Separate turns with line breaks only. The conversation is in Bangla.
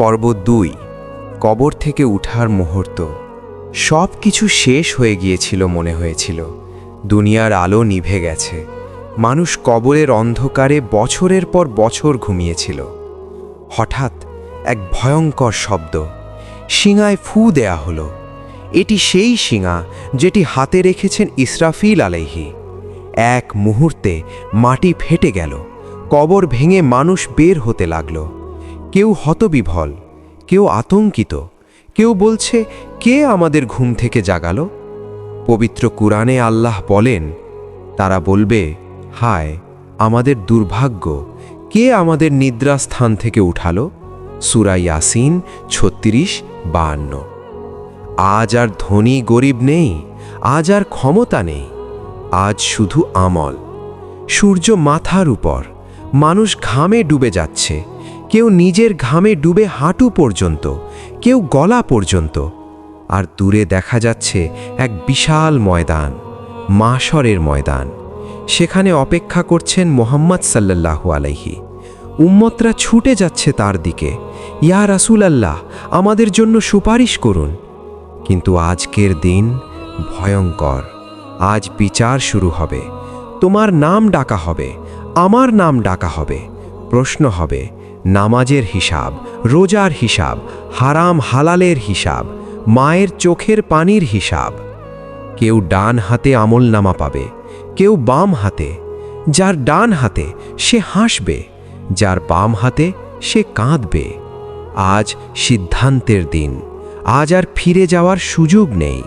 পর্ব ২। কবর থেকে উঠার মুহূর্ত। সব কিছু শেষ হয়ে গিয়েছিল মনে হয়েছিল। দুনিয়ার আলো নিভে গেছে। মানুষ কবরের অন্ধকারে বছরের পর বছর ঘুমিয়েছিল। হঠাৎ এক ভয়ঙ্কর শব্দ। শিঙায় ফু দেয়া হলো। এটি সেই শিঙা যেটি হাতে রেখেছেন ইসরাফিল আলাইহি। এক মুহূর্তে মাটি ফেটে গেল। কবর ভেঙে মানুষ বের হতে লাগল। কেউ হতবিভল, কেউ আতঙ্কিত, কেউ বলছে, কে আমাদের ঘুম থেকে জাগালো? পবিত্র কুরআনে আল্লাহ বলেন, তারা বলবে, হায় আমাদের দুর্ভাগ্য, কে আমাদের নিদ্রাস্থান থেকে উঠালো? সূরা ইয়াসিন ৩৬-৫২। আজ আর ধনী গরিব নেই, আজ আর ক্ষমতা নেই, আজ শুধু আমল। সূর্য মাথার উপর, মানুষ ঘামে ডুবে যাচ্ছে। কেউ নিজের ঘামে ডুবে হাঁটু পর্যন্ত, কেউ গলা পর্যন্ত। আর দূরে দেখা যাচ্ছে এক বিশাল ময়দান, মাশরের ময়দান। সেখানে অপেক্ষা করছেন মুহাম্মদ সাল্লাল্লাহু আলাইহি। উম্মতরা ছুটে যাচ্ছে তার দিকে, ইয়া রাসূলাল্লাহ, আমাদের জন্য সুপারিশ করুন। কিন্তু আজকের দিন ভয়ঙ্কর। আজ বিচার শুরু হবে। তোমার নাম ডাকা হবে, আমার নাম ডাকা হবে। প্রশ্ন হবে নামাজের হিসাব, রোজার হিসাব, হারাম হালালের হিসাব, মায়ের চোখের পানির হিসাব। কেউ ডান হাতে আমলনামা পাবে, কেউ বাম হাতে। যার ডান হাতে সে হাসবে, যার বাম হাতে সে কাঁদবে। আজ সিদ্ধান্তের দিন। আজ আর ফিরে যাওয়ার সুযোগ নেই।